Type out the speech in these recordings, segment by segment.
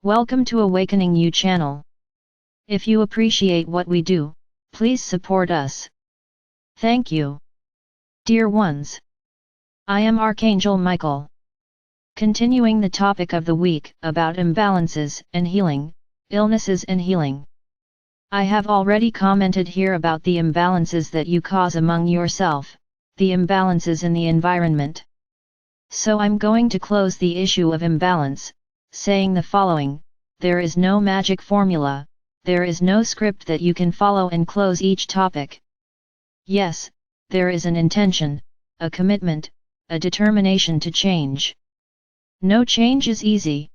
Welcome to Awakening You channel. If you appreciate what we do, please support us. Thank you. Dear ones, I am Archangel Michael. Continuing the topic of the week about imbalances and healing, illnesses and healing. I have already commented here about the imbalances that you cause among yourself, the imbalances in the environment. So I'm going to close the issue of imbalance, saying the following: there is no magic formula, there is no script that you can follow and close each topic. Yes, there is an intention, a commitment, a determination to change. No change is easy.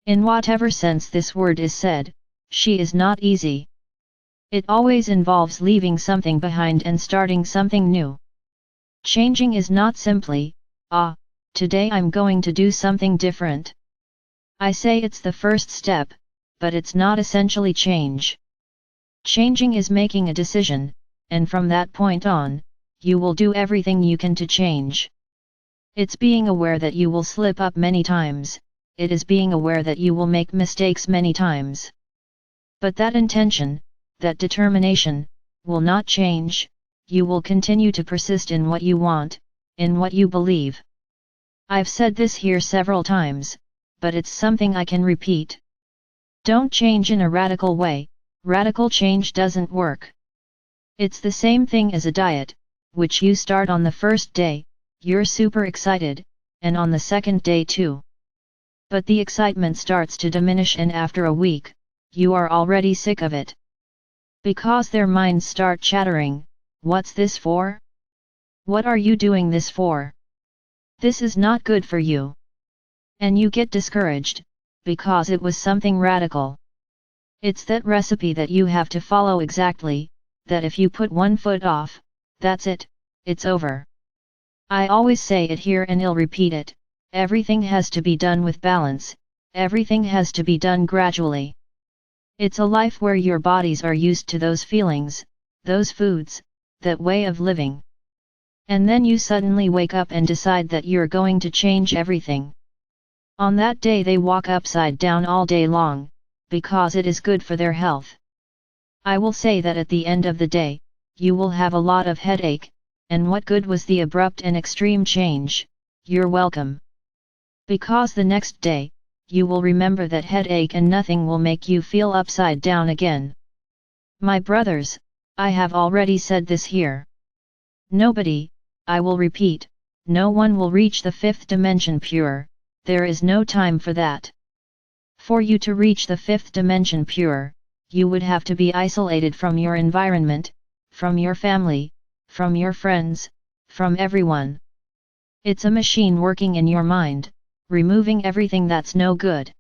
In whatever sense this word is said, she is not easy. It always involves leaving something behind and starting something new. Changing is not simply, today I'm going to do something different. I say it's the first step, but it's not essentially change. Changing is making a decision, and from that point on, you will do everything you can to change. It's being aware that you will slip up many times, it is being aware that you will make mistakes many times. But that intention, that determination, will not change. You will continue to persist in what you want, in what you believe. I've said this here several times, but it's something I can repeat. Don't change in a radical way, radical change doesn't work. It's the same thing as a diet, which you start on the first day, you're super excited, and on the second day too. But the excitement starts to diminish, and after a week, you are already sick of it. Because their minds start chattering, what's this for? What are you doing this for? This is not good for you. And you get discouraged, because it was something radical. It's that recipe that you have to follow exactly, that if you put one foot off, that's it, it's over. I always say it here and I'll repeat it: everything has to be done with balance, everything has to be done gradually. It's a life where your bodies are used to those feelings, those foods, that way of living. And then you suddenly wake up and decide that you're going to change everything. On that day they walk upside down all day long, because it is good for their health. I will say that at the end of the day, you will have a lot of headache, and what good was the abrupt and extreme change? You're welcome. Because the next day, you will remember that headache and nothing will make you feel upside down again. My brothers, I have already said this here. Nobody, I will repeat, no one will reach the fifth dimension pure, there is no time for that. For you to reach the fifth dimension pure, you would have to be isolated from your environment, from your family, from your friends, from everyone. It's a machine working in your mind, removing everything that's no good.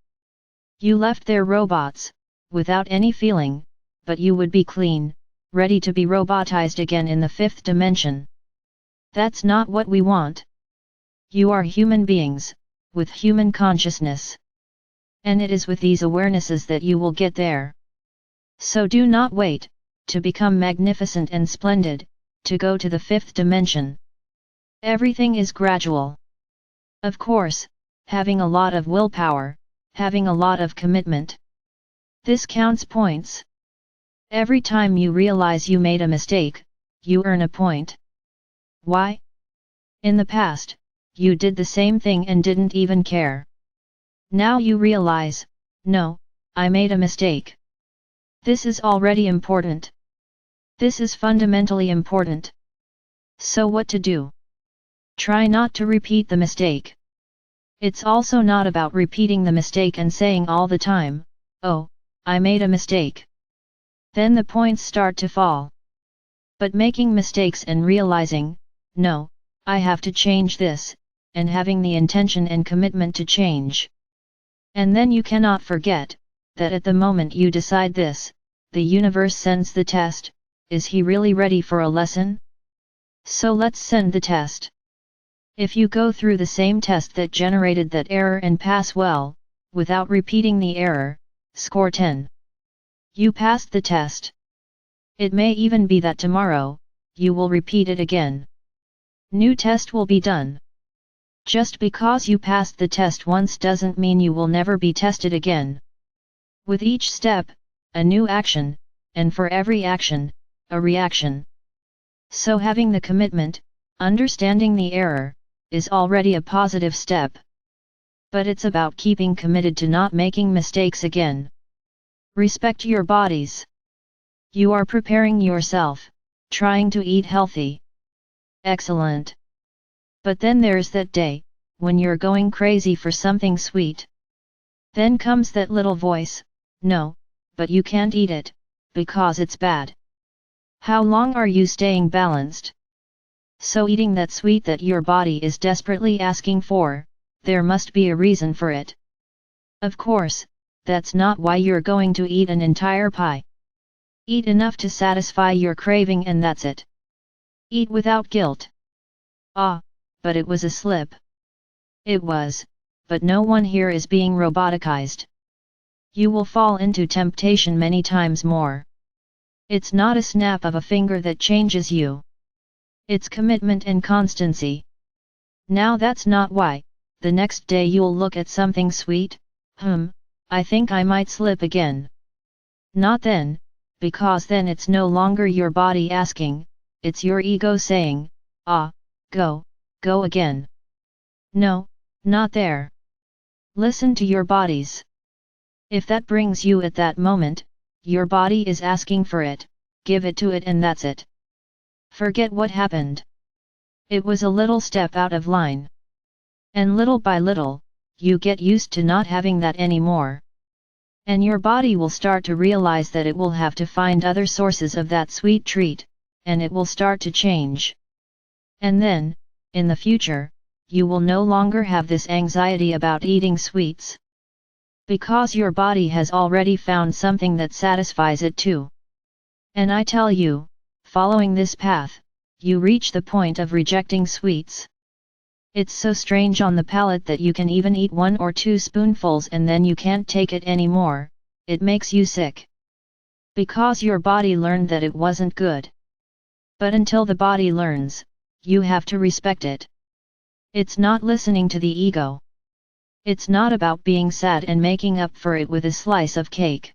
You left there robots, without any feeling, but you would be clean, ready to be robotized again in the fifth dimension. That's not what we want. You are human beings, with human consciousness. And it is with these awarenesses that you will get there. So do not wait, to become magnificent and splendid, to go to the fifth dimension. Everything is gradual. Of course, having a lot of willpower, having a lot of commitment. This counts points. Every time you realize you made a mistake, you earn a point. Why? In the past, you did the same thing and didn't even care. Now you realize, no, I made a mistake. This is already important. This is fundamentally important. So what to do? Try not to repeat the mistake. It's also not about repeating the mistake and saying all the time, oh, I made a mistake. Then the points start to fall. But making mistakes and realizing, no, I have to change this, and having the intention and commitment to change. And then you cannot forget, that at the moment you decide this, the universe sends the test. Is he really ready for a lesson? So let's send the test. If you go through the same test that generated that error and pass well, without repeating the error, score 10. You passed the test. It may even be that tomorrow, you will repeat it again. New test will be done. Just because you passed the test once doesn't mean you will never be tested again. With each step, a new action, and for every action, a reaction. So having the commitment, understanding the error, is already a positive step. But it's about keeping committed to not making mistakes again. Respect your bodies. You are preparing yourself, trying to eat healthy. Excellent. But then there's that day, when you're going crazy for something sweet. Then comes that little voice, no, but you can't eat it, because it's bad. How long are you staying balanced? So eating that sweet that your body is desperately asking for, there must be a reason for it. Of course, that's not why you're going to eat an entire pie. Eat enough to satisfy your craving and that's it. Eat without guilt. Ah, but it was a slip. It was, but no one here is being roboticized. You will fall into temptation many times more. It's not a snap of a finger that changes you. It's commitment and constancy. Now that's not why, the next day you'll look at something sweet, I think I might slip again. Not then, because then it's no longer your body asking, it's your ego saying, go again. No, not there. Listen to your bodies. If that brings you at that moment, your body is asking for it, give it to it and that's it. Forget what happened. It was a little step out of line. And little by little, you get used to not having that anymore. And your body will start to realize that it will have to find other sources of that sweet treat, and it will start to change. And then, in the future, you will no longer have this anxiety about eating sweets. Because your body has already found something that satisfies it too. And I tell you, following this path, you reach the point of rejecting sweets. It's so strange on the palate that you can even eat 1 or 2 spoonfuls and then you can't take it anymore, it makes you sick. Because your body learned that it wasn't good. But until the body learns, you have to respect it. It's not listening to the ego. It's not about being sad and making up for it with a slice of cake.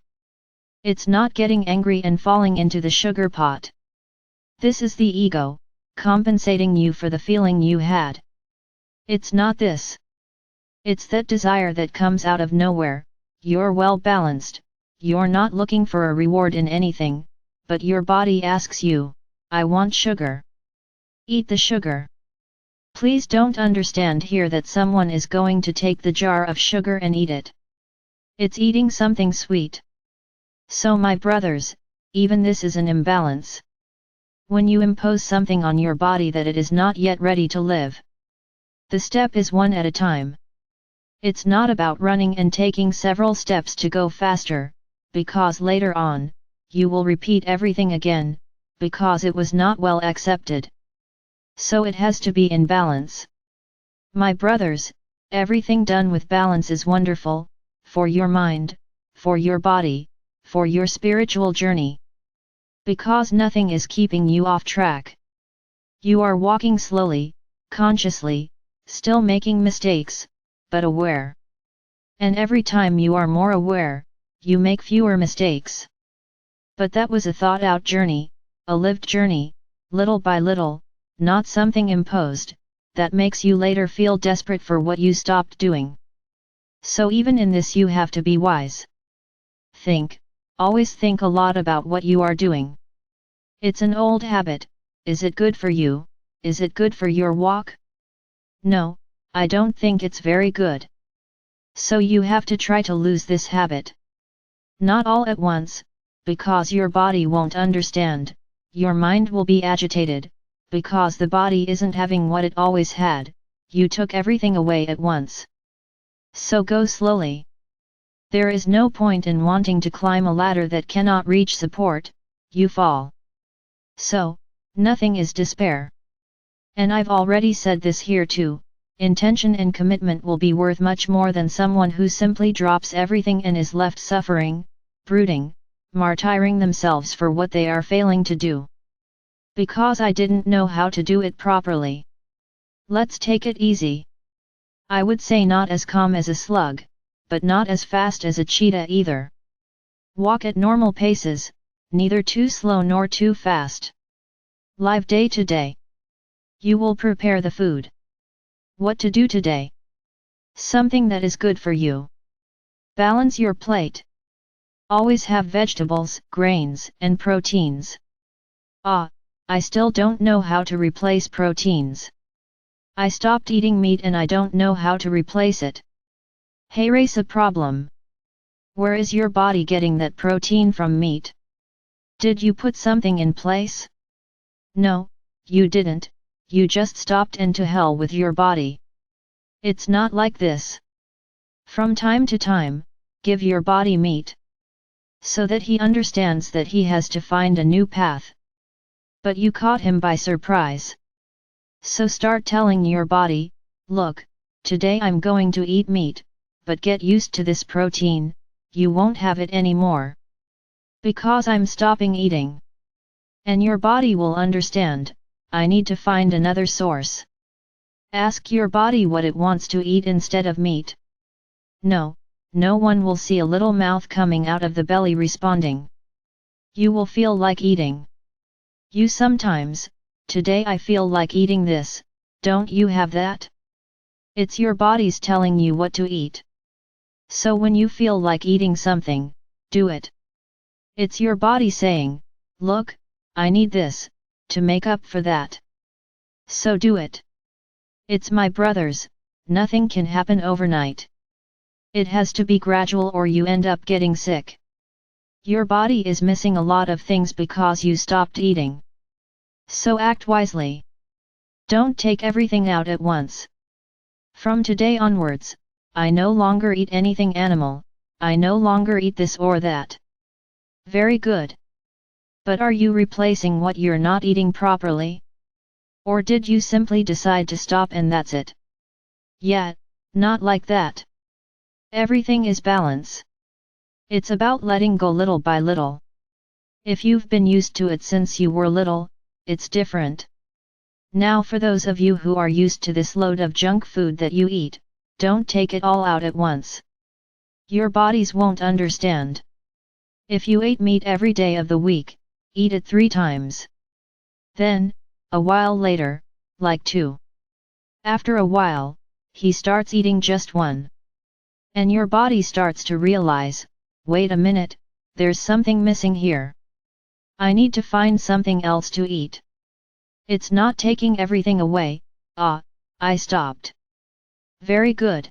It's not getting angry and falling into the sugar pot. This is the ego, compensating you for the feeling you had. It's not this. It's that desire that comes out of nowhere. You're well balanced, you're not looking for a reward in anything, but your body asks you, I want sugar. Eat the sugar. Please don't understand here that someone is going to take the jar of sugar and eat it. It's eating something sweet. So my brothers, even this is an imbalance. When you impose something on your body that it is not yet ready to live. The step is one at a time. It's not about running and taking several steps to go faster, because later on, you will repeat everything again, because it was not well accepted. So it has to be in balance. My brothers, everything done with balance is wonderful, for your mind, for your body, for your spiritual journey. Because nothing is keeping you off track. You are walking slowly, consciously, still making mistakes, but aware. And every time you are more aware, you make fewer mistakes. But that was a thought-out journey, a lived journey, little by little, not something imposed, that makes you later feel desperate for what you stopped doing. So even in this you have to be wise. Always think a lot about what you are doing. It's an old habit, is it good for you, is it good for your walk? No, I don't think it's very good. So you have to try to lose this habit. Not all at once, because your body won't understand, your mind will be agitated, because the body isn't having what it always had, you took everything away at once. So go slowly. There is no point in wanting to climb a ladder that cannot reach support, you fall. So, nothing is despair. And I've already said this here too, intention and commitment will be worth much more than someone who simply drops everything and is left suffering, brooding, martyring themselves for what they are failing to do. Because I didn't know how to do it properly. Let's take it easy. I would say not as calm as a slug, but not as fast as a cheetah either. Walk at normal paces, neither too slow nor too fast. Live day to day. You will prepare the food. What to do today? Something that is good for you. Balance your plate. Always have vegetables, grains, and proteins. I still don't know how to replace proteins. I stopped eating meat and I don't know how to replace it. Hey, race a problem. Where is your body getting that protein from meat? Did you put something in place? No, you didn't, you just stopped and to hell with your body. It's not like this. From time to time, give your body meat. So that he understands that he has to find a new path. But you caught him by surprise. So start telling your body, look, today I'm going to eat meat, but get used to this protein, you won't have it anymore. Because I'm stopping eating. And your body will understand, I need to find another source. Ask your body what it wants to eat instead of meat. No one will see a little mouth coming out of the belly responding. You will feel like eating. You sometimes, today I feel like eating this, don't you have that? It's your body's telling you what to eat. So when you feel like eating something, do it. It's your body saying, look, I need this, to make up for that. So do it. It's my brothers, nothing can happen overnight. It has to be gradual or you end up getting sick. Your body is missing a lot of things because you stopped eating. So act wisely. Don't take everything out at once. From today onwards, I no longer eat anything animal, I no longer eat this or that. Very good. But are you replacing what you're not eating properly? Or did you simply decide to stop and that's it? Yeah, not like that. Everything is balance. It's about letting go little by little. If you've been used to it since you were little, it's different. Now for those of you who are used to this load of junk food that you eat, don't take it all out at once. Your bodies won't understand. If you ate meat every day of the week, eat it 3 times. Then, a while later, like 2. After a while, he starts eating just 1. And your body starts to realize, wait a minute, there's something missing here. I need to find something else to eat. It's not taking everything away, I stopped. Very good.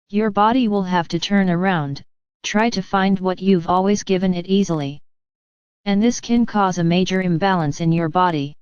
Your body will have to turn around, try to find what you've always given it easily. And this can cause a major imbalance in your body.